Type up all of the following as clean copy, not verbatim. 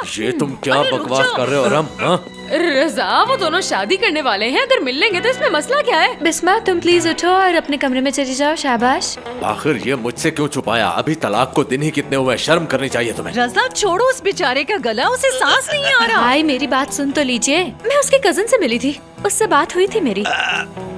ये तुम क्या बकवास कर रहे हो रम? हाँ? रजा, वो दोनों शादी करने वाले हैं, अगर मिल लेंगे तो इसमें मसला क्या है? बिस्मा, तुम प्लीज उठो और अपने कमरे में चली जाओ। शाबाश। आखिर ये मुझसे क्यों छुपाया? अभी तलाक को दिन ही कितने हुए, शर्म करनी चाहिए तुम्हें। रजा छोड़ो उस बेचारे का गला, उसे सांस नहीं आ रहा। भाई मेरी बात सुन तो लीजिए। मैं उसके कजन से मिली थी, उससे बात हुई थी मेरी,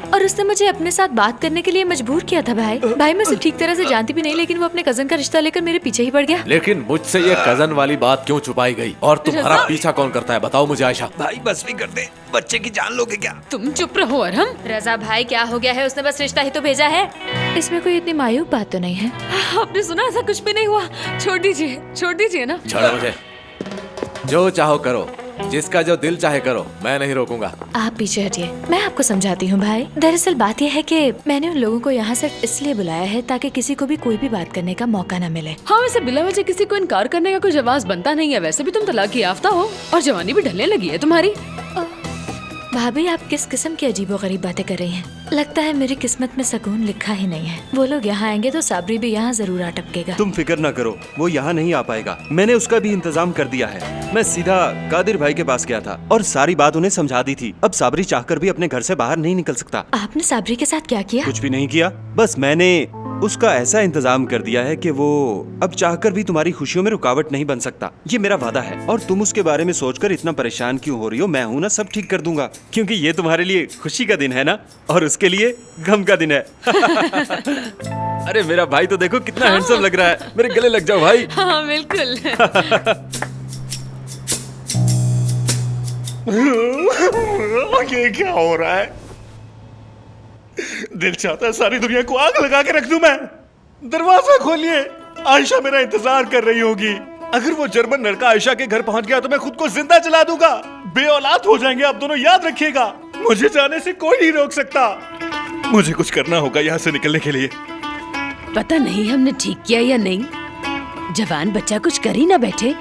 और उसने मुझे अपने साथ बात करने के लिए मजबूर किया था। भाई मैं उसे ठीक तरह से जानती भी नहीं, लेकिन वो अपने कजन का रिश्ता लेकर मेरे पीछे ही पड़ गया। लेकिन मुझसे ये कजन वाली बात क्यों छुपाई गई? और तुम्हारा रज़ा? पीछा कौन करता है, बताओ मुझे आयशा। भाई बस भी कर दे, बच्चे की जान लोगे क्या? तुम चुप रहो अरहम। रजा भाई क्या हो गया है? उसने बस रिश्ता ही तो भेजा है, इसमें कोई इतनी मायूब बात तो नहीं है। आपने सुना, ऐसा कुछ भी नहीं हुआ। छोड़ दीजिए ना। छोड़ो मुझे, जो चाहो करो, जिसका जो दिल चाहे करो, मैं नहीं रोकूंगा। आप पीछे हटिए, मैं आपको समझाती हूँ भाई। दरअसल बात यह है कि मैंने उन लोगों को यहाँ सिर्फ इसलिए बुलाया है ताकि किसी को भी कोई भी बात करने का मौका न मिले। हाँ, वैसे बिला वजह किसी को इनकार करने का कोई जवाब बनता नहीं है। वैसे भी तुम तलाक की याफ्ता हो और जवानी भी ढलने लगी है तुम्हारी। भाभी आप किस किस्म की अजीबोगरीब बातें कर रही हैं? लगता है मेरी किस्मत में सुकून लिखा ही नहीं है। वो लोग यहाँ आएंगे तो साबरी भी यहाँ जरूर आ टपकेगा। तुम फिक्र न करो, वो यहाँ नहीं आ पाएगा। मैंने उसका भी इंतजाम कर दिया है। मैं सीधा कादिर भाई के पास गया था और सारी बात उन्हें समझा दी थी। अब साबरी चाहकर भी अपने घर से बाहर नहीं निकल सकता। आपने साबरी के साथ क्या किया? कुछ भी नहीं किया, बस मैंने उसका ऐसा इंतजाम कर दिया है कि वो अब चाहकर भी तुम्हारी खुशियों में रुकावट नहीं बन सकता। ये मेरा वादा है। और तुम उसके बारे में सोचकर इतना परेशान क्यों हो रही हो? मैं हूँ ना, सब ठीक कर दूंगा। क्योंकि ये तुम्हारे लिए खुशी का दिन है ना, और उसके लिए गम का दिन है। अरे मेरा भाई तो देखो कितना हैंडसम लग रहा है। मेरे गले लग जाओ भाई। हाँ बिल्कुल। ये क्या हो रहा है? दिल चाहता है सारी दुनिया को आग लगा के रख दूं मैं। दरवाजा खोलिए, आयशा मेरा इंतजार कर रही होगी। अगर वो जर्मन लड़का आयशा के घर पहुंच गया तो मैं खुद को जिंदा जला दूंगा। बेऔलाद हो जाएंगे आप दोनों, याद रखिएगा। मुझे जाने से कोई नहीं रोक सकता। मुझे कुछ करना होगा यहाँ से निकलने के लिए। पता नहीं हमने ठीक किया या नहीं, जवान बच्चा कुछ कर ही ना बैठे।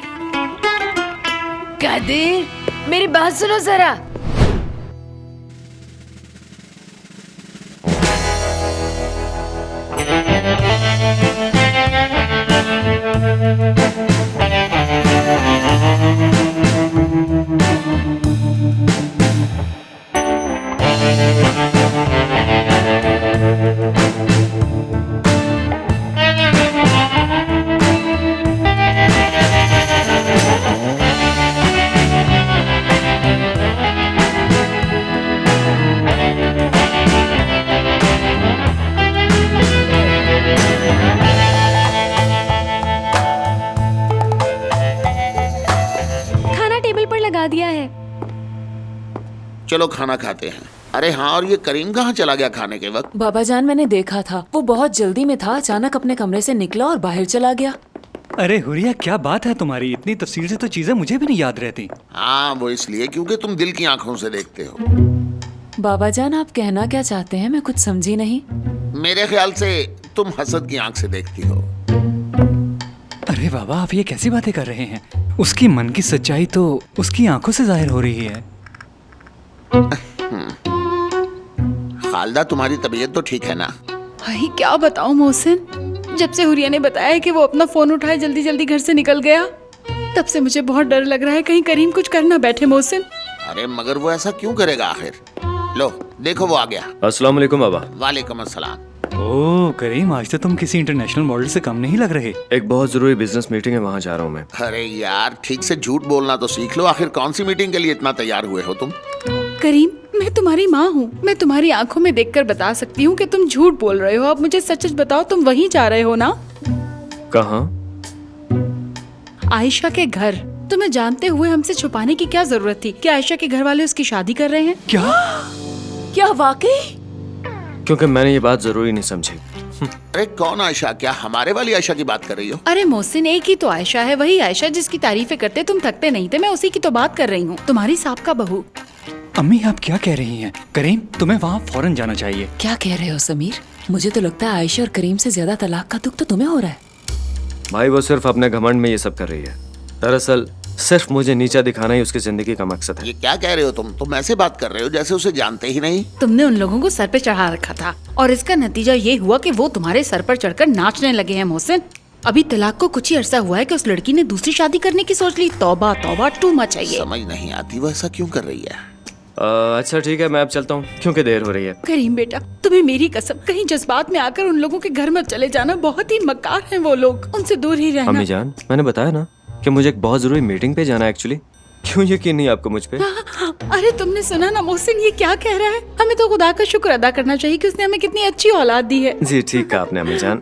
कादिर, मेरी बात सुनो जरा। खाना टेबल पर लगा दिया है। चलो खाना खाते हैं। अरे हाँ, और ये करीम कहाँ चला गया खाने के वक्त? बाबा जान, मैंने देखा था, वो बहुत जल्दी में था, अचानक अपने कमरे से निकला और बाहर चला गया। अरे हुरिया, क्या बात है तुम्हारी? इतनी तफसील से तो चीजें मुझे भी नहीं याद रहती। हाँ, वो इसलिए क्योंकि तुम दिल की आंखों से देखते हो। बाबा जान, आप कहना क्या चाहते हैं? मैं कुछ समझी नहीं। मेरे ख्याल से तुम हसद की आंख से देखती हो। अरे बाबा, आप ये कैसी बातें कर रहे हैं? उसकी मन की सच्चाई तो उसकी आंखों से जाहिर हो रही है। खालदा, तुम्हारी तबीयत तो ठीक है ना? भाई क्या बताऊं मोहसिन, जब से हुरिया ने बताया कि वो अपना फोन उठाए जल्दी जल्दी घर से निकल गया, तब से मुझे बहुत डर लग रहा है कहीं करीम कुछ कर ना बैठे। मोहसिन, अरे मगर वो ऐसा क्यों करेगा आखिर? लो देखो, वो आ गया। अस्सलाम वालेकुम बाबा। वालेकुम अस्सलाम। ओह करीम, आज तो तुम किसी इंटरनेशनल मॉडल से कम नहीं लग रहे। एक बहुत जरूरी बिजनेस मीटिंग है, वहाँ जा रहा हूँ मैं। अरे यार, ठीक से झूठ बोलना तो सीख लो। आखिर कौन सी मीटिंग के लिए इतना तैयार हुए हो तुम? करीम, मैं तुम्हारी माँ हूँ, मैं तुम्हारी आंखों में देखकर बता सकती हूँ कि तुम झूठ बोल रहे हो। अब मुझे सच सच बताओ, तुम वहीं जा रहे हो ना? कहाँ? आयशा के घर। तुम्हें जानते हुए हमसे छुपाने की क्या जरूरत थी कि आयशा के घर वाले उसकी शादी कर रहे हैं? क्या वाकई? क्योंकि मैंने ये बात जरूरी नहीं समझी। अरे कौन आयशा? क्या हमारे वाली आयशा की बात कर रही हो? अरे मोहसिन, एक ही तो आयशा है, वही आयशा जिसकी तारीफें करते तुम थकते नहीं थे। मैं उसी की तो बात कर रही हूँ, तुम्हारी साहब बहू। अम्मी, आप क्या कह रही हैं? करीम, तुम्हें वहाँ फौरन जाना चाहिए। क्या कह रहे हो समीर? मुझे तो लगता है आयशा और करीम से ज्यादा तलाक का दुख तो तुम्हें हो रहा है। भाई वो सिर्फ अपने घमंड में ये सब कर रही है। दरअसल सिर्फ मुझे नीचा दिखाना ही उसकी जिंदगी का मकसद है। ये क्या कह रहे हो तुम ऐसे बात कर रहे हो जैसे उसे जानते ही नहीं। तुमने उन लोगों को सर पे चढ़ा रखा था और इसका नतीजा ये हुआ कि वो तुम्हारे सर पर चढ़कर नाचने लगे हैं। मोहसिन, अभी तलाक को कुछ ही अरसा हुआ है कि उस लड़की ने दूसरी शादी करने की सोच ली। तौबा तौबा, टू मच है ये। समझ नहीं आती वो ऐसा क्यों कर रही है। अच्छा ठीक है, मैं अब चलता हूँ क्योंकि देर हो रही है। करीम बेटा, तुम्हें मेरी कसम, कहीं जज्बात में आकर उन लोगों के घर मत चले जाना। बहुत ही मक्कार हैं वो लोग, उनसे दूर ही रहना। अम्मी जान, मैंने बताया ना कि मुझे एक बहुत जरूरी मीटिंग पे जाना है एक्चुअली। क्यों यकीन नहीं आपको मुझ पे? अरे तुमने सुना ना मोहसिन, ये क्या कह रहा है? हमें तो खुदा का शुक्र अदा करना चाहिए कि उसने हमें कितनी अच्छी औलाद दी है। जी ठीक कहा आपने अम्मी जान।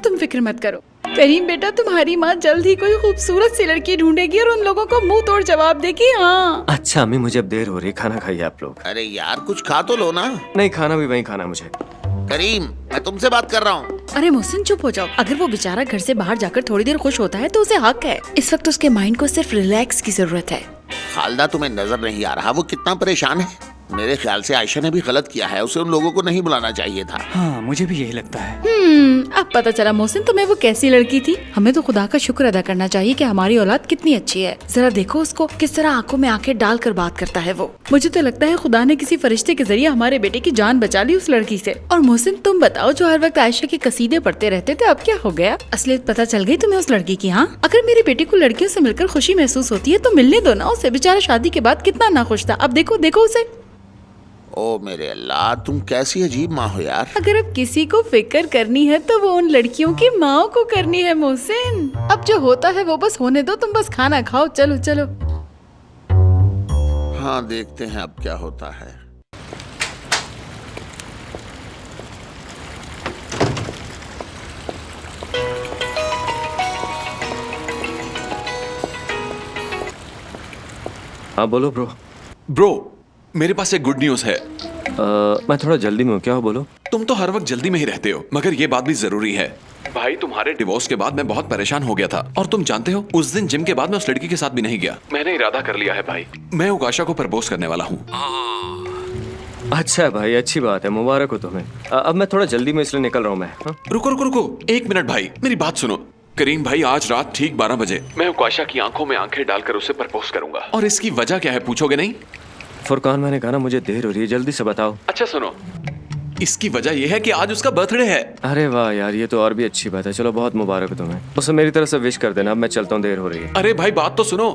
तुम फिक्र मत करो करीम बेटा, तुम्हारी माँ जल्द ही कोई खूबसूरत सी लड़की ढूंढेगी और उन लोगों को मुंह तोड़ जवाब देगी। हाँ अच्छा अम्मी, मुझे अब देर हो रही है, खाना खाइए आप लोग। अरे यार कुछ खा तो लो ना। नहीं, खाना भी वहीं खाना मुझे। करीम, मैं तुमसे बात कर रहा हूँ। अरे मोहसिन चुप हो जाओ। अगर वो बेचारा घर से बाहर जाकर थोड़ी देर खुश होता है तो उसे हक है। इस वक्त उसके माइंड को सिर्फ रिलैक्स की जरूरत है। खालदा, तुम्हें नजर नहीं आ रहा वो कितना परेशान है? मेरे ख्याल से आयशा ने भी गलत किया है, उसे उन लोगों को नहीं बुलाना चाहिए था। हाँ मुझे भी यही लगता है। अब पता चला मोहसिन तुम्हें वो कैसी लड़की थी। हमें तो खुदा का शुक्र अदा करना चाहिए कि हमारी औलाद कितनी अच्छी है। जरा देखो उसको, किस तरह आंखों में आंखें डालकर बात करता है वो। मुझे तो लगता है खुदा ने किसी फरिश्ते के जरिए हमारे बेटे की जान बचा ली उस लड़की से। और मोहसिन तुम बताओ, जो हर वक्त आयशा के कसीदे पढ़ते रहते थे, अब क्या हो गया? असलियत पता चल गई तुम्हें उस लड़की की। हाँ, अगर मेरे बेटे को लड़कियों से मिलकर खुशी महसूस होती है तो मिलने दो ना उसे। बेचारा शादी के बाद कितना नाखुश था। अब देखो देखो उसे। ओ मेरे अल्लाह, तुम कैसी अजीब माँ हो यार। अगर अब किसी को फिक्र करनी है तो वो उन लड़कियों की माँ को करनी है मोहसिन। अब जो होता है वो बस होने दो, तुम बस खाना खाओ। चलो चलो। हाँ देखते हैं अब क्या होता है। हाँ बोलो ब्रो। ब्रो, मेरे पास एक गुड न्यूज है। मैं थोड़ा जल्दी में हूँ, क्या हो बोलो। तुम तो हर वक्त जल्दी में ही रहते हो, मगर ये बात भी जरूरी है। भाई, तुम्हारे डिवोर्स के बाद मैं बहुत परेशान हो गया था, और तुम जानते हो उस दिन जिम के बाद मैं उस लड़की के साथ भी नहीं गया। मैंने इरादा कर लिया है भाई, मैं उगाशा को प्रपोज करने वाला हूँ। अच्छा है भाई, अच्छी बात है, मुबारक हो तुम्हें। अब मैं थोड़ा जल्दी में इसलिए निकल रहा हूँ मैं। हाँ? रुको रुको रुको, एक मिनट भाई, मेरी बात सुनो। करीम भाई, आज रात ठीक 12 बजे मैं उगाशा की आंखों में आंखें डालकर उसे प्रपोज करूंगा। और इसकी वजह क्या है पूछोगे नहीं? फुरकान, मैंने कहा ना मुझे देर हो रही है, जल्दी से बताओ। अच्छा सुनो, इसकी वजह यह है कि आज उसका बर्थडे है। अरे वाह यार, ये तो और भी अच्छी बात है। चलो बहुत मुबारक हो तुम्हें। उसे मेरी तरफ से विश कर देना। अब मैं चलता हूँ, देर हो रही है। अरे भाई बात तो सुनो,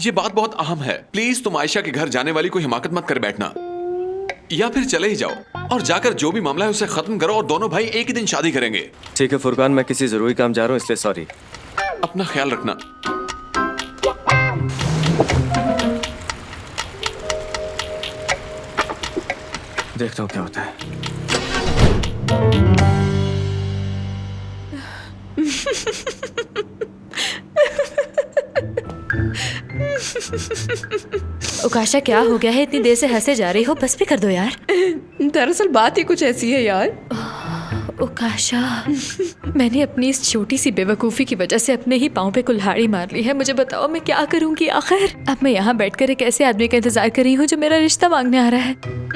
ये बात बहुत अहम है। प्लीज तुम आयशा के घर जाने वाली कोई हिमाकत मत कर बैठना, या फिर चले ही जाओ और जाकर जो भी मामला है उसे खत्म करो, और दोनों भाई एक ही दिन शादी करेंगे। ठीक है फुरकान, मैं किसी जरूरी काम जा रहा हूँ इसलिए सॉरी। अपना ख्याल रखना। देखता हूँ क्या होता है। उकाशा क्या हो गया है? इतनी देर से हंसे जा रही हो, बस भी कर दो यार। दरअसल बात ही कुछ ऐसी है यार। उकाशा, मैंने अपनी इस छोटी सी बेवकूफ़ी की वजह से अपने ही पाँव पे कुल्हाड़ी मार ली है। मुझे बताओ मैं क्या करूंगी आखिर? अब मैं यहाँ बैठकर एक ऐसे आदमी का इंतजार कर रही हूँ जो मेरा रिश्ता मांगने आ रहा है।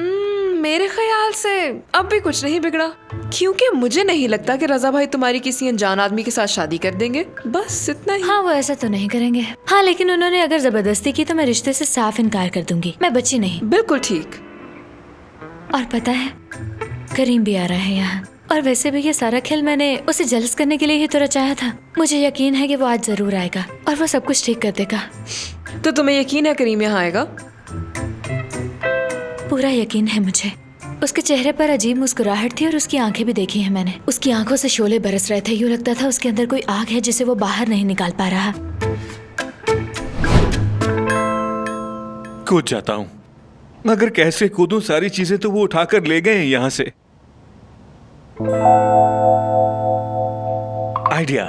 मेरे ख्याल से अब भी कुछ नहीं बिगड़ा, क्योंकि मुझे नहीं लगता कि रजा भाई तुम्हारी किसी अनजान आदमी के साथ शादी कर देंगे। बस इतना ही। हाँ, वो ऐसा तो नहीं करेंगे। हाँ, लेकिन उन्होंने अगर जबरदस्ती की तो मैं रिश्ते से साफ इनकार कर दूंगी। मैं बच्ची नहीं। बिल्कुल ठीक। और पता है, करीम भी आ रहा है यहाँ। और वैसे भी ये सारा खेल मैंने उसे जलस करने के लिए ही तो रचाया था। मुझे यकीन है कि वो आज जरूर आएगा और वो सब कुछ ठीक कर देगा। तो तुम्हें यकीन है करीम यहाँ आएगा? पूरा यकीन है मुझे। उसके चेहरे पर अजीब मुस्कुराहट थी और उसकी आंखें भी देखी हैं मैंने। उसकी आंखों से शोले बरस रहे थे, यूँ लगता था उसके अंदर कोई आग है जिसे वो बाहर नहीं निकाल पा रहा। कूद जाता हूँ, मगर कैसे कूदूं? सारी चीजें तो वो उठाकर ले गए हैं यहाँ से। आइडिया।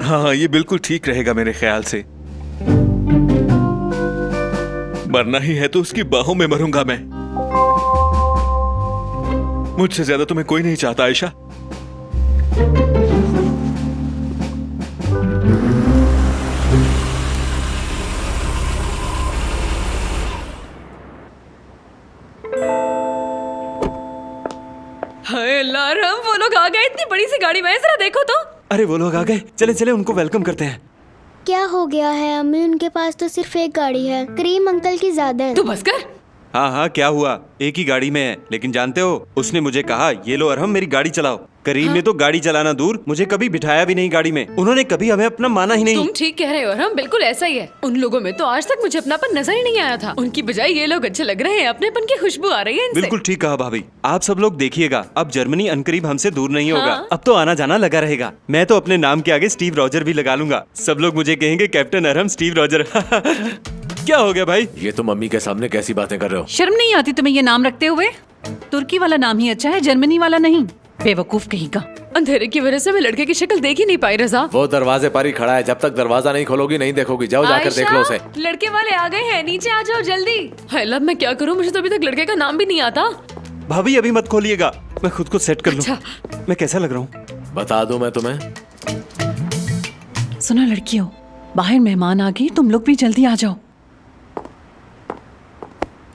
हाँ, ये बिल्कुल ठीक रहेगा मेरे ख्याल से। मरना ही है तो उसकी बाहों में मरूंगा मैं। मुझसे ज्यादा तुम्हें कोई नहीं चाहता आयशा। हाय अल्लाह रहम, वो लोग आ गए इतनी बड़ी सी गाड़ी में। जरा देखो तो। अरे वो लोग आ गए, चले चले उनको वेलकम करते हैं। क्या हो गया है अम्मी? उनके पास तो सिर्फ एक गाड़ी है, करीम अंकल की ज्यादा है। तू बस कर। हाँ हाँ, क्या हुआ? एक ही गाड़ी में है, लेकिन जानते हो उसने मुझे कहा ये लो अरहम मेरी गाड़ी चलाओ। करीम ने तो गाड़ी चलाना दूर, मुझे कभी बिठाया भी नहीं गाड़ी में। उन्होंने कभी हमें अपना माना ही नहीं। तुम ठीक कह रहे हो हम बिल्कुल ऐसा ही है। उन लोगों में तो आज तक मुझे अपनापन नजर ही नहीं आया था। उनकी बजाय ये लोग अच्छे लग रहे हैं, अपनेपन की खुशबू आ रही है इनसे। बिल्कुल ठीक कहा भाभी। आप सब लोग देखिएगा, अब जर्मनी अनकरीब हमसे दूर नहीं होगा। हाँ। अब तो आना जाना लगा रहेगा। मैं तो अपने नाम के आगे स्टीव रॉजर भी लगा लूंगा। सब लोग मुझे कहेंगे कैप्टन अरहम स्टीव रॉजर। क्या हो गया भाई? ये तुम मम्मी के सामने कैसी बातें कर रहे हो? शर्म नहीं आती तुम्हें ये नाम रखते हुए? तुर्की वाला नाम ही अच्छा है, जर्मनी वाला नहीं। बेवकूफ कहीं का। अंधेरे की वजह से मैं लड़के की शक्ल देख ही नहीं पाई रजा। वो दरवाजे पर ही खड़ा है, जब तक दरवाजा नहीं खोलोगी नहीं देखोगी। जाओ जाकर देख लो उसे। लड़के वाले आ गए हैं, नीचे आ जाओ जल्दी। हाय लब, मैं क्या करूं? मुझे तो अभी तक लड़के का नाम भी नहीं आता। भाभी अभी मत खोलिएगा, मैं खुद को सेट कर लूं। मैं कैसा लग रहा हूँ बता दूं मैं तुम्हें? सुना लड़कियों, बाहर मेहमान आ गए, तुम लोग भी जल्दी आ जाओ।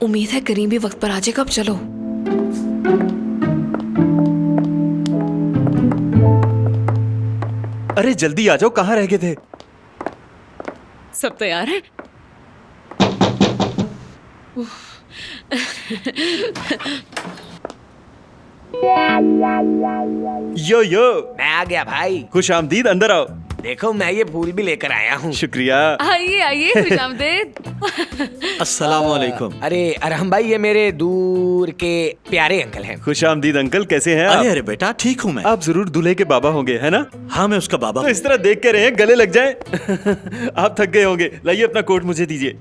उम्मीद है करीम भी वक्त पर आ जाएगा। अब चलो। अरे जल्दी आ जाओ, कहाँ रह गए थे? सब तैयार है? यो मैं आ गया भाई। खुश आमदीद, अंदर आओ। देखो मैं ये फूल भी लेकर आया हूँ। शुक्रिया। आइए आइए, खुशामदीद। अस्सलाम वालेकुम। अरे अरहम भाई, ये मेरे दूर के प्यारे अंकल हैं। खुश आमदीद अंकल, कैसे हैं आप? अरे बेटा ठीक हूँ मैं। आप जरूर दूल्हे के बाबा होंगे, है ना? हाँ मैं उसका बाबा तो इस तरह देख के रहे गले लग जाए। आप थक गए होंगे, लाइए अपना कोट मुझे दीजिए।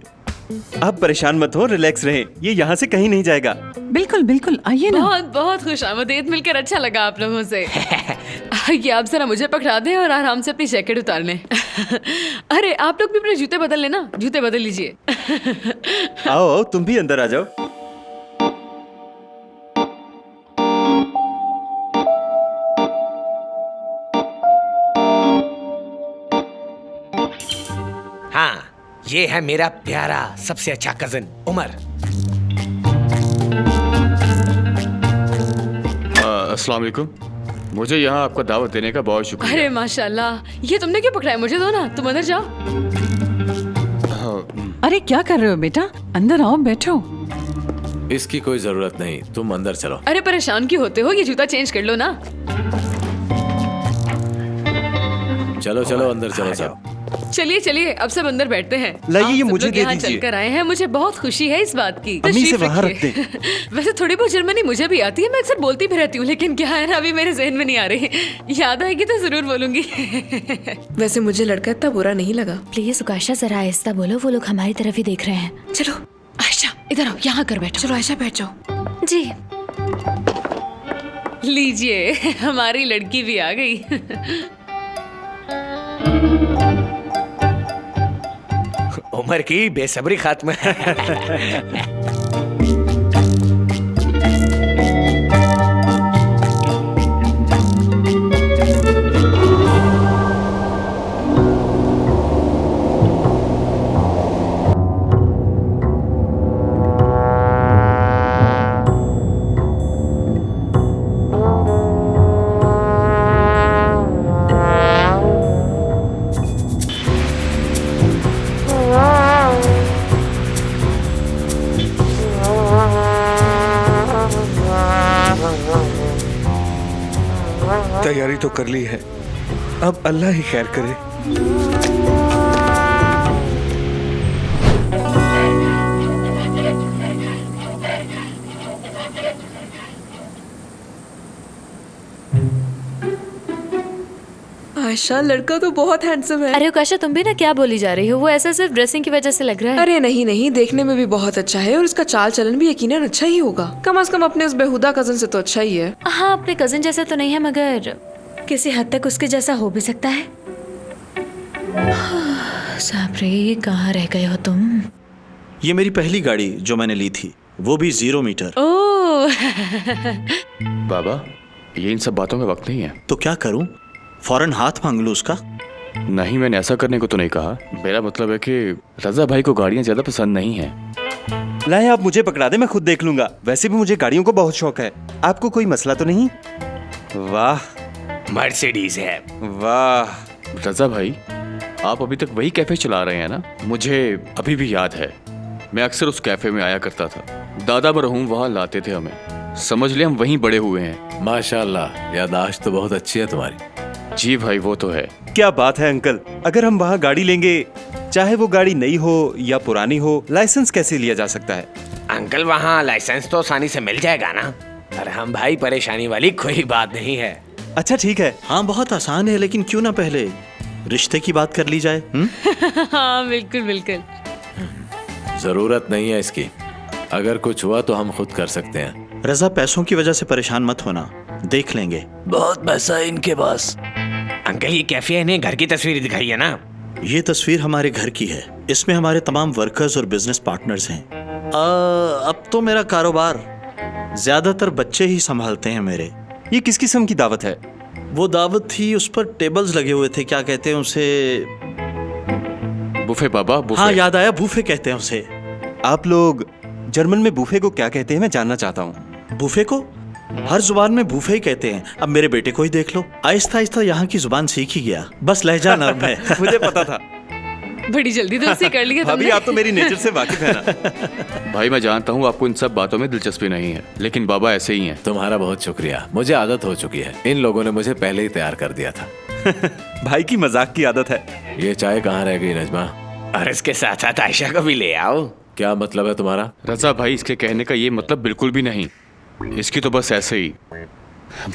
आप परेशान मत हो, रिलैक्स रहें, ये यहाँ से कहीं नहीं जाएगा। बिल्कुल बिल्कुल, आइए ना। बहुत बहुत खुशामदीद, मिलकर अच्छा लगा आप लोगों से। ये आप जरा मुझे पकड़ा दें और आराम से अपनी जैकेट उतार लें। अरे आप लोग भी अपने जूते बदल लेना, जूते बदल लीजिए। आओ आओ, तुम भी अंदर आ जाओ। हाँ, ये है मेरा प्यारा सबसे अच्छा कजिन उमर। अस्सलाम वालेकुम। मुझे यहाँ आपका दावत देने का बहुत शुक्रिया। अरे माशाल्लाह, ये तुमने क्यों पकड़ा है? मुझे दो ना, तुम अंदर जाओ। अरे क्या कर रहे हो बेटा? अंदर आओ, बैठो। इसकी कोई जरूरत नहीं, तुम अंदर चलो। अरे परेशान क्यों होते हो? ये जूता चेंज कर लो ना। चलो चलो अंदर चलो सब। चलिए चलिए, अब सब अंदर बैठते हैं। लाइए, ये आप सब मुझे लोग दे यहाँ दीजिए। चलकर आए हैं, मुझे बहुत खुशी है इस बात की। अम्मी से तशरीफ वहाँ रखिए। वैसे थोड़ी बहुत जर्मनी मुझे भी आती है, मैं अक्सर बोलती भी रहती हूँ, लेकिन क्या है ना, अभी मेरे जहन में नहीं आ रही। याद आएगी तो जरूर बोलूंगी। वैसे मुझे लड़का इतना बुरा नहीं लगा। प्लीज उकाशा, जरा आहिस्ता बोलो, वो लोग हमारी तरफ ही देख रहे हैं। चलो आयशा इधर आओ, यहाँ कर बैठो। चलो आयशा बैठ जाओ। जी लीजिए, हमारी लड़की भी आ गई। उमर की बेसब्री खात्मा। तैयारी तो कर ली है, अब अल्लाह ही खैर करे। आयशा लड़का तो बहुत हैंडसम है। अरे उकाशा, तुम भी ना क्या बोली जा रही हो? वो ऐसा सिर्फ ड्रेसिंग की वजह से लग रहा है। अरे नहीं नहीं, देखने में भी बहुत अच्छा है और उसका चाल चलन भी यकीनन अच्छा ही होगा। कम से कम अपने उस बेहुदा कजन से तो अच्छा ही है। हाँ, अपने कजिन जैसा तो नहीं है, मगर किसी हद तक उसके जैसा हो भी सकता है। साबरी, कहाँ रह गए हो तुम? ये मेरी पहली गाड़ी जो मैंने ली थी, वो भी 0 मीटर। ओह। बाबा, ये इन सब बातों में वक्त नहीं है। तो क्या करूं? फौरन हाथ मांग लूं उसका? नहीं, मैंने ऐसा करने को तो नहीं कहा। मेरा मतलब है कि रजा भाई को गाड़ियाँ ज्यादा पसंद नहीं है। लाए, आप मुझे पकड़ा दे, मैं खुद देख लूंगा। वैसे भी मुझे गाड़ियों को बहुत शौक है। आपको कोई मसला तो नहीं? वाह, मर्सिडीज है। वाह। रजा भाई, आप अभी तक वही कैफे चला रहे हैं ना? मुझे अभी भी याद है, मैं अक्सर उस कैफे में आया करता था। दादा मरहूम वहाँ लाते थे हमें, समझ ले हम वहीं बड़े हुए हैं। माशाल्लाह, याददाश्त तो बहुत अच्छी है तुम्हारी। जी भाई, वो तो है। क्या बात है अंकल, अगर हम वहाँ गाड़ी लेंगे, चाहे वो गाड़ी नई हो या पुरानी हो, लाइसेंस कैसे लिया जा सकता है? अंकल वहाँ लाइसेंस तो आसानी से मिल जाएगा ना। अरे हम भाई, परेशानी वाली कोई बात नहीं है। अच्छा ठीक है। हाँ बहुत आसान है, लेकिन क्यों ना पहले रिश्ते की बात कर ली जाए? हाँ बिल्कुल बिल्कुल। जरूरत नहीं है इसकी, अगर कुछ हुआ तो हम खुद कर सकते हैं। रजा, पैसों की वजह से परेशान मत होना, देख लेंगे। बहुत पैसा है इनके पास। अंकल ये कैफे इन्हें घर की तस्वीर दिखाई है ना? ये तस्वीर हमारे घर की है, इसमें हमारे तमाम वर्कर्स और बिजनेस पार्टनर्स हैं। अब तो मेरा कारोबार ज्यादातर बच्चे ही संभालते हैं मेरे। ये किस किस्म की दावत है? वो दावत थी, उस पर टेबल्स लगे हुए थे, क्या कहते हैं उसे? बुफे बाबा, बुफे। हाँ याद आया, बूफे कहते हैं उसे। आप लोग जर्मन में बूफे को क्या कहते हैं, मैं जानना चाहता हूँ। बूफे को हर जुबान में बूफे ही कहते हैं। अब मेरे बेटे को ही देख लो, आहिस्ता आहिस्ता यहाँ की जुबान सीख ही गया, बस लहजा नर्म है। मुझे पता था। बड़ी जल्दी तो उससे कर लिया भाभी, तुमने। आप तो मेरी नेचर से वाकिफ है ना। भाई मैं जानता हूँ आपको इन सब बातों में दिलचस्पी नहीं है, लेकिन बाबा ऐसे ही हैं। तुम्हारा बहुत शुक्रिया, मुझे आदत हो चुकी है। इन लोगों ने मुझे पहले ही तैयार कर दिया था। भाई की मजाक की आदत है। ये चाय कहाँ रह गई नजमा? और इसके साथ साथ आयशा को भी ले आओ। क्या मतलब है तुम्हारा? रजा भाई, इसके कहने का ये मतलब बिल्कुल भी नहीं, इसकी तो बस ऐसे ही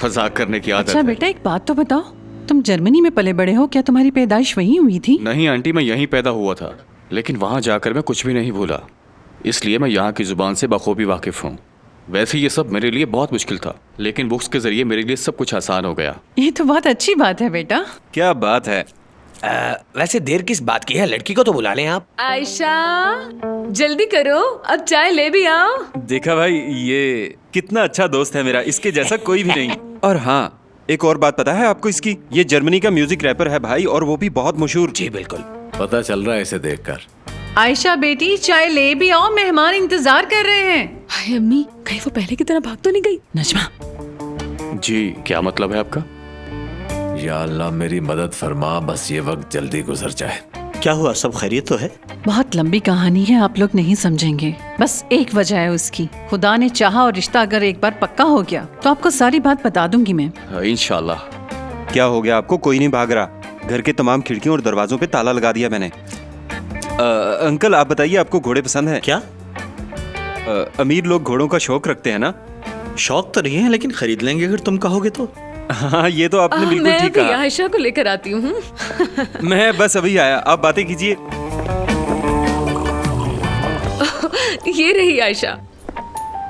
मजाक करने की आदत अच्छा है। बेटा, एक बात तो बताओ, तुम जर्मनी में पले बड़े हो, क्या तुम्हारी पैदाइश वहीं हुई थी? नहीं आंटी, मैं यहीं पैदा हुआ था, लेकिन वहाँ जाकर मैं कुछ भी नहीं भूला, इसलिए मैं यहाँ की जुबान से बखूबी वाकिफ हूँ। वैसे ये सब मेरे लिए बहुत मुश्किल था, लेकिन बुक्स के जरिए मेरे लिए सब कुछ आसान हो गया। ये तो बहुत अच्छी बात है बेटा। क्या बात है। वैसे देर किस बात की है, लड़की को तो बुला लें आप। आयशा जल्दी करो, अब चाय ले भी आओ। देखा भाई, ये कितना अच्छा दोस्त है मेरा, इसके जैसा कोई भी नहीं। और हाँ, एक और बात पता है आपको इसकी? ये जर्मनी का म्यूजिक रैपर है भाई, और वो भी बहुत मशहूर। जी बिल्कुल, पता चल रहा है इसे देखकर। आयशा बेटी, चाय ले भी आओ, मेहमान इंतजार कर रहे हैं। हाय अम्मी, कहीं वो पहले की तरह भाग तो नहीं गई? नजमा जी, क्या मतलब है आपका? या अल्लाह मेरी मदद फरमा, बस ये वक्त जल्दी गुजर जाए। क्या हुआ, सब खैरियत तो है? बहुत लंबी कहानी है, आप लोग नहीं समझेंगे। बस एक वजह है उसकी, खुदा ने चाहा और रिश्ता अगर एक बार पक्का हो गया तो आपको सारी बात बता दूंगी मैं। इंशाल्लाह। क्या हो गया आपको? कोई नहीं भाग रहा, घर के तमाम खिड़कियों और दरवाजों पे ताला लगा दिया मैंने। अंकल आप बताइए, आपको घोड़े पसंद हैं? क्या? अमीर लोग घोड़ों का शौक रखते हैं ना? शौक तो नहीं है, लेकिन खरीद लेंगे अगर तुम कहोगे तो। हाँ, ये तो आपने बिल्कुल मैं ठीक भी कहा। आयशा को लेकर आती हूँ। मैं बस अभी आया, आप बातें कीजिए। ये रही आयशा।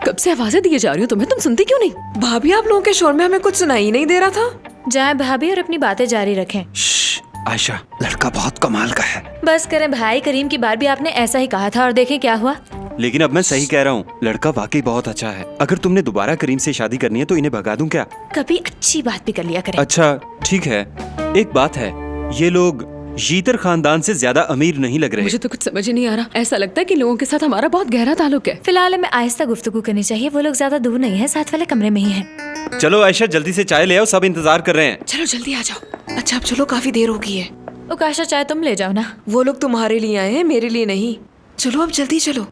कब से आवाजें दिए जा रही हो तुम्हें, तुम सुनती क्यों नहीं? भाभी, आप लोगों के शोर में हमें कुछ सुनाई नहीं दे रहा था। जाए भाभी और अपनी बातें जारी रखें। आयशा, लड़का बहुत कमाल का है। बस करें भाई, करीम की बार भी आपने ऐसा ही कहा था और देखें क्या हुआ। लेकिन अब मैं सही कह रहा हूँ, लड़का वाकई बहुत अच्छा है। अगर तुमने दोबारा करीम से शादी करनी है तो इन्हें भगा दूं क्या? कभी अच्छी बात भी कर लिया करें। अच्छा ठीक है, एक बात है, ये लोग जीतर खानदान से ज्यादा अमीर नहीं लग रहे। मुझे तो कुछ समझ ही नहीं आ रहा। ऐसा लगता है कि लोगों के साथ हमारा बहुत गहरा ताल्लुक है। फिलहाल हमें आहिस्ता गुफ्तगू करनी चाहिए, वो लोग ज्यादा दूर नहीं है, साथ वाले कमरे में ही है। चलो आयशा, जल्दी से चाय ले आओ, सब इंतजार कर रहे हैं। चलो जल्दी आ जाओ। अच्छा अब चलो, काफी देर हो गई है। उकाशा, चाय तुम ले जाओ ना। वो लोग तुम्हारे लिए आए हैं, मेरे लिए नहीं। चलो अब जल्दी चलो।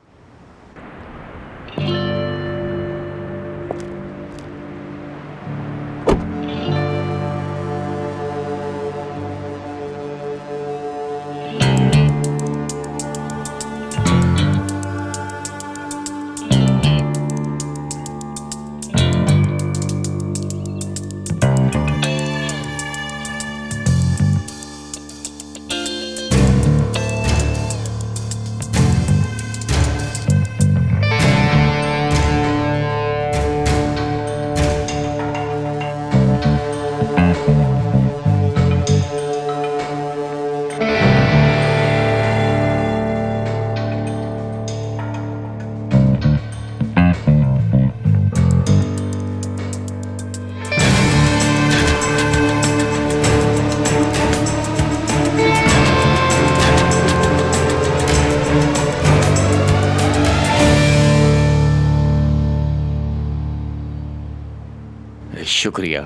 शुक्रिया।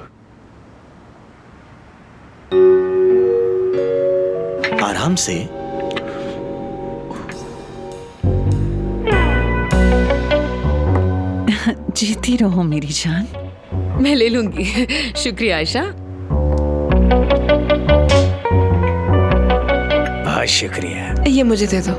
आराम से। जीती रहो मेरी जान। मैं ले लूंगी। शुक्रिया आयशा। बहुत शुक्रिया। ये मुझे दे दो।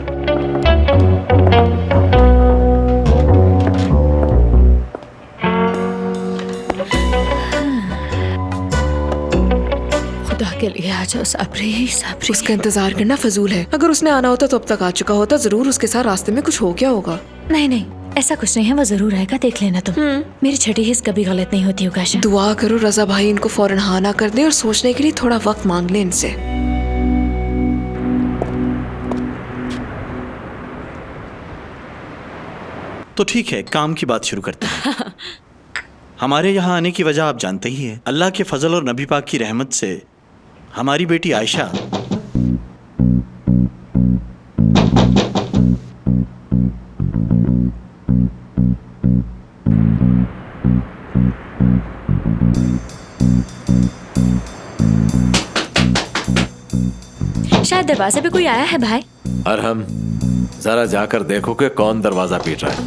खुदा के लिए आ जाओ साबरी, साबरी। उसका इंतजार करना फजूल है। अगर उसने आना होता तो अब तक आ चुका होता। जरूर उसके साथ रास्ते में कुछ हो गया होगा। नहीं नहीं, ऐसा कुछ नहीं है, वो जरूर आएगा, देख लेना तुम। मेरी छठी हिस्स कभी गलत नहीं होती उकाशा। दुआ करो रजा भाई इनको फौरन हाँ ना कर दे और सोचने के लिए थोड़ा वक्त मांग ले इनसे। तो ठीक है, काम की बात शुरू करते हैं। हमारे यहाँ आने की वजह आप जानते ही हैं। अल्लाह के फजल और नबी पाक की रहमत से हमारी बेटी आयशा शायद दरवाजे पे कोई आया है भाई। अरहम, जरा जाकर देखो कि कौन दरवाजा पीट रहा है।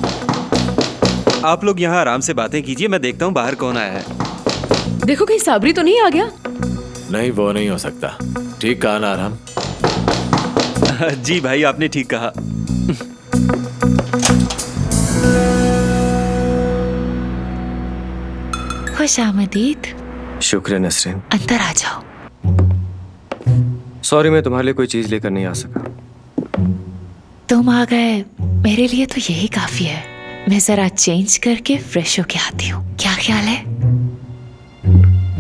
आप लोग यहाँ आराम से बातें कीजिए, मैं देखता हूँ बाहर कौन आया है। देखो कहीं साबरी तो नहीं आ गया। नहीं, वो नहीं हो सकता। ठीक कहा ना अरहम? जी भाई, आपने ठीक कहा। खुश आमदीद। शुक्रिया नसरीन। अंदर आ जाओ। सॉरी, मैं तुम्हारे लिए कोई चीज लेकर नहीं आ सका। तुम आ गए, मेरे लिए तो यही काफी है। मैं जरा चेंज करके फ्रेश होके आती हूँ, क्या ख्याल है?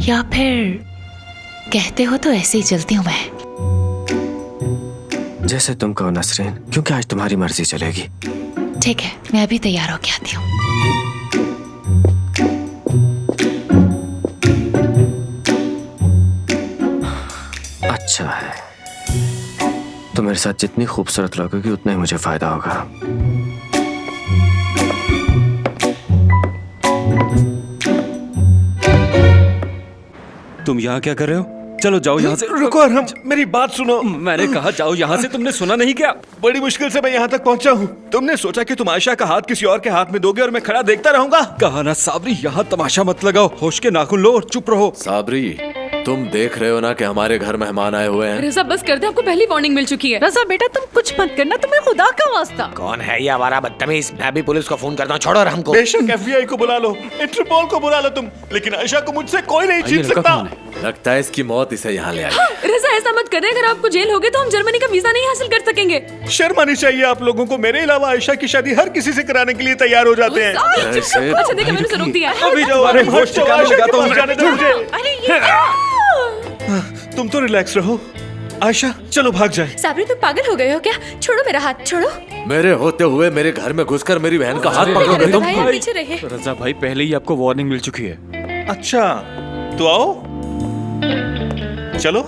या फिर कहते हो तो ऐसे ही चलती हूँ मैं। जैसे तुम कहो नसरीन, क्योंकि आज तुम्हारी मर्जी चलेगी। ठीक है, मैं अभी तैयार होके आती हूँ। अच्छा है, तो मेरे साथ जितनी खूबसूरत लगोगी उतना ही मुझे फायदा होगा। तुम यहाँ क्या कर रहे हो? चलो जाओ यहाँ से। रुको अरहम, मेरी बात सुनो। मैंने कहा जाओ यहाँ से, तुमने सुना नहीं क्या? बड़ी मुश्किल से मैं यहाँ तक पहुँचा हूँ। तुमने सोचा कि तुम आयशा का हाथ किसी और के हाथ में दोगे और मैं खड़ा देखता रहूंगा? कहा ना साबरी, यहाँ तमाशा मत लगाओ। होश के नाखून लो और चुप रहो। साबरी, तुम देख रहे हो ना कि हमारे घर मेहमान आए हुए हैं। रजा बस कर दे, आपको पहली वार्निंग मिल चुकी है। रजा बेटा तुम कुछ मत करना, तुम्हें खुदा का वास्ता। कौन है ये आवारा बदतमीज? मैं भी पुलिस को फोन करता हूँ। छोड़ो हमको। बेशक FBI को बुला लो, इंटरपोल को बुला लो तुम, लेकिन आयशा को मुझसे कोई नहीं छीन सकता। लगता है इसकी मौत इसे यहाँ ले आई। रजा ऐसा मत करें, अगर आपको जेल हो गई तो हम जर्मनी का वीजा नहीं हासिल कर सकेंगे। शर्म आनी चाहिए आप लोगों को। मेरे अलावा आयशा की शादी हर किसी से कराने के लिए तैयार हो जाते हैं। अच्छा देखा, मैंने उसे रोक दिया। अभी जाओ, अरे होश ठिकाने लगाता हूँ, जाने दो मुझे। तुम तो रिलैक्स रहो। आयशा चलो भाग जाए। साबरी तुम पागल हो गए हो क्या? छोड़ो मेरा हाथ, छोड़ो। मेरे होते हुए मेरे घर में घुसकर मेरी बहन का हाथ पकड़ोगे तुम? पीछे रहिए। रजा भाई, पहले ही आपको वार्निंग मिल चुकी है। अच्छा तो आओ, चलो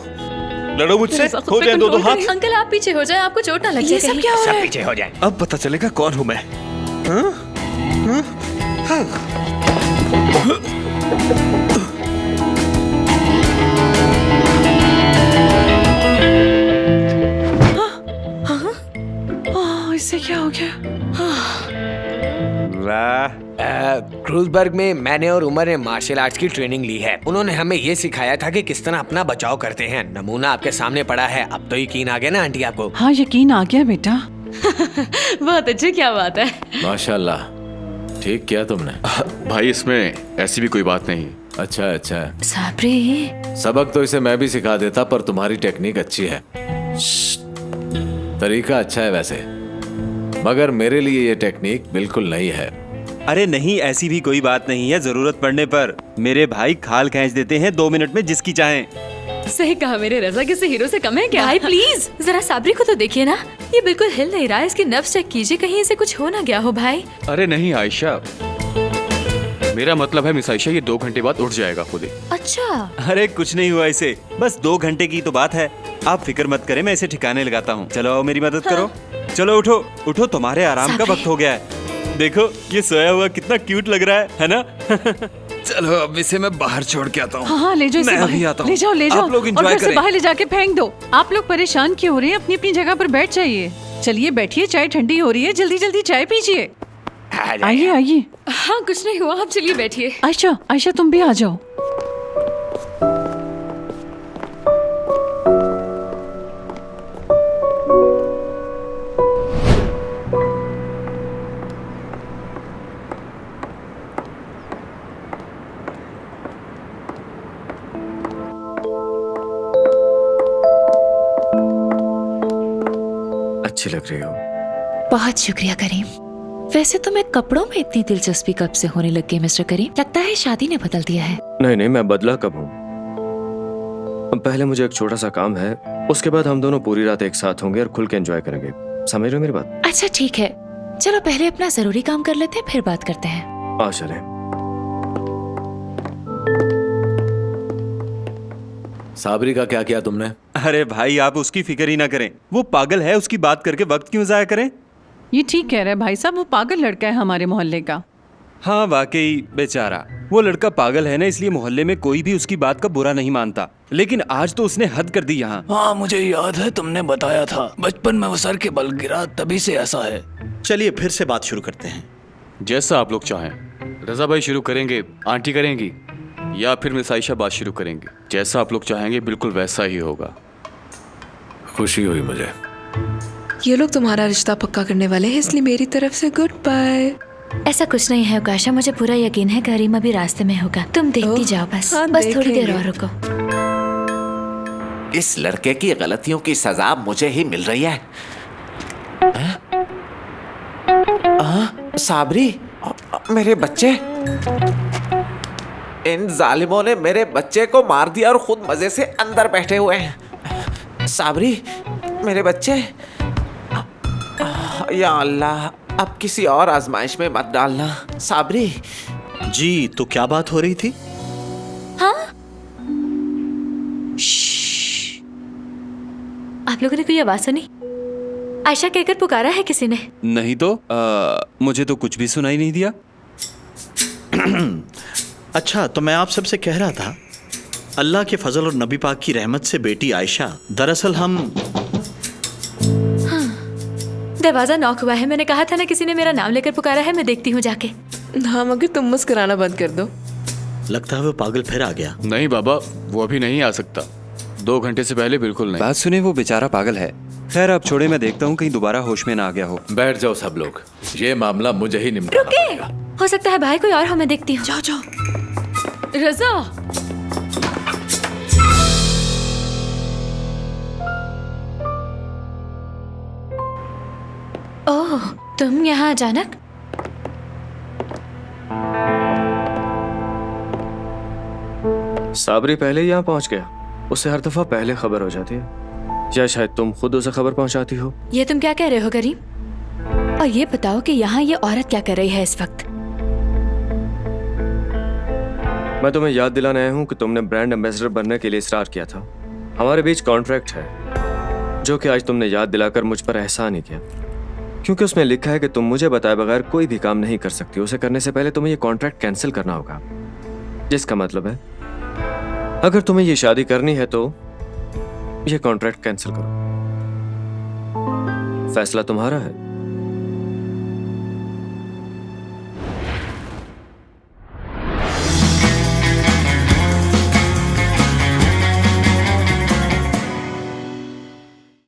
लड़ो मुझसे, हो जाए दो हाथ। अंकल आप पीछे हो जाए, आपको चोट ना लग जाए। ये सब क्या हो रहा है? पीछे हो जाए। अब पता चलेगा कौन हूँ मैं। इससे क्या हो गया? क्रूजबर्ग में मैंने और उमर ने मार्शल आर्ट्स की ट्रेनिंग ली है। उन्होंने हमें ये सिखाया था कि किस तरह अपना बचाव करते हैं। नमूना आपके सामने पड़ा है। अब तो यकीन आ गया ना आंटी आपको? हाँ यकीन आ गया बेटा। बहुत अच्छी, क्या बात है। माशाल्लाह, ठीक किया तुमने। भाई इसमें ऐसी भी कोई बात नहीं। अच्छा अच्छा, साबरी सबक तो इसे मैं भी सिखा देता, पर तुम्हारी टेक्निक अच्छी है, तरीका अच्छा है वैसे, मगर मेरे लिए ये टेक्निक बिल्कुल नई है। अरे नहीं, ऐसी भी कोई बात नहीं है। जरूरत पड़ने पर मेरे भाई खाल खींच देते हैं 2 मिनट में जिसकी चाहें। सही कहा, मेरे रजा किसी हीरो से कम है क्या? भाई प्लीज जरा साबरी को तो देखिए ना, ये बिल्कुल हिल नहीं रहा है। इसकी नब्ज चेक कीजिए, कहीं इसे कुछ हो ना गया हो भाई। अरे नहीं आयशा, मेरा मतलब है मिस आयशा ये 2 घंटे बाद उठ जाएगा खुद ही। अच्छा अरे कुछ नहीं हुआ इसे, बस 2 घंटे की तो बात है। आप फिक्र मत करें, मैं इसे ठिकाने लगाता हूँ। चलो आओ मेरी मदद करो। चलो उठो उठो, तुम्हारे आराम का वक्त हो गया है। देखो ये सोया हुआ कितना क्यूट लग रहा है ना? चलो अब इसे मैं बाहर छोड़ के आता हूँ। हाँ हाँ ले जाओ इसे मैं बाहर। अभी आता हूँ। ले जाओ ले जाओ आप लोग और enjoy घर से करें। बाहर ले जाके फेंक दो। आप लोग परेशान क्यों हो रहे हैं? अपनी अपनी जगह पर बैठ जाइए। चलिए बैठिए, चाय ठंडी हो रही है, जल्दी जल्दी चाय पीजिए। आइए आइए। हाँ कुछ नहीं हुआ, आप चलिए बैठिए। आयशा आयशा तुम भी आ जाओ। अच्छी लग रही हो। बहुत शुक्रिया करीम। वैसे तो मैं कपड़ों में इतनी दिलचस्पी कब से होने लग गई मिस्टर करीम? लगता है शादी ने बदल दिया है। नहीं नहीं, मैं बदला कब हूँ। पहले मुझे एक छोटा सा काम है, उसके बाद हम दोनों पूरी रात एक साथ होंगे और खुल के एंजॉय करेंगे। समझ रहे हो मेरी बात? अच्छा ठीक है, चलो पहले अपना जरूरी काम कर लेते हैं, फिर बात करते हैं। आ चले। साबरी का क्या किया तुमने? अरे भाई आप उसकी फिक्र ही ना करें, वो पागल है, उसकी बात करके वक्त क्यों जाया करें। ये ठीक कह रहे हैं भाई साहब, वो पागल लड़का है हमारे मोहल्ले का। हाँ वाकई बेचारा, वो लड़का पागल है ना, इसलिए मोहल्ले में कोई भी उसकी बात का बुरा नहीं मानता। लेकिन आज तो उसने हद कर दी यहाँ। हाँ मुझे याद है, तुमने बताया था बचपन में वो सर के बल गिरा, तभी से ऐसा है। चलिए फिर से बात शुरू करते हैं। जैसा आप लोग चाहें। रजा भाई शुरू करेंगे, आंटी करेंगी, या फिर मिस आयशा बात शुरू करेंगे? जैसा आप लोग चाहेंगे बिल्कुल वैसा ही होगा। खुशी हुई मुझे। ये लोग तुम्हारा रिश्ता पक्का करने वाले हैं, इसलिए मेरी तरफ से गुड बाय। ऐसा कुछ नहीं है उकाशा, मुझे पूरा यकीन है करीम अभी रास्ते में होगा। तुम देखती जाओ बस। हाँ, बस थोड़ी देर देखेंगे। और रुको। इस लड़के की गलतियों की सजा मुझे ही मिल रही है। साबरी, मेरे बच्चे, इन जालिमों ने मेरे बच्चे को मार दिया और खुद मजे से अंदर बैठे हुए हैं। साबरी, मेरे बच्चे, या अल्लाह, अब किसी और आजमाइश में मत डालना। साबरी जी, तो क्या बात हो रही थी? हाँ आप लोगों ने कोई आवाज सुनी? आयशा कहकर पुकारा है किसी ने? नहीं तो मुझे तो कुछ भी सुनाई नहीं दिया। अच्छा, तो मैं आप सबसे कह रहा था, अल्लाह के फजल और नबी पाक की रहमत से बेटी आयशा, दरअसल हम दरवाजा नॉक हुआ है। मैंने कहा था ना किसी ने मेरा नाम लेकर पुकारा है, मैं देखती हूँ जाके। हाँ मगर तुम मुस्कुराना बंद कर दो। लगता है वो पागल फिर आ गया। नहीं बाबा, वो अभी नहीं आ सकता, 2 घंटे से पहले बिल्कुल नहीं। बात सुने, वो बेचारा पागल है। खैर आप छोड़े, मैं देखता हूँ कहीं दोबारा होश में ना आ गया हो। बैठ जाओ सब लोग, ये मामला मुझे ही निपटाना पड़ेगा। हो सकता है भाई कोई और हो, मैं देखती हूँ। जाओ जाओ। रजा, ओह तुम यहाँ अचानक? साबरी पहले यहाँ पहुँच गया, उससे हर दफा पहले खबर हो जाती है, या शायद तुम खुद उसे खबर पहुँचाती हो। ये तुम क्या कह रहे हो करीम? और ये बताओ कि यहाँ ये औरत क्या कर रही है इस वक्त? मैं तुम्हें याद दिलाने आया हूँ कि तुमने ब्रांड एम्बेसडर बनने के लिए इसरार किया था। हमारे बीच कॉन्ट्रैक्ट है जो कि आज तुमने याद दिलाकर मुझ पर एहसान ही किया, क्योंकि उसमें लिखा है कि तुम मुझे बताए बगैर कोई भी काम नहीं कर सकती। उसे करने से पहले तुम्हें ये कॉन्ट्रैक्ट कैंसिल करना होगा, जिसका मतलब है अगर तुम्हें ये शादी करनी है तो ये कॉन्ट्रैक्ट कैंसिल करो। फैसला तुम्हारा है।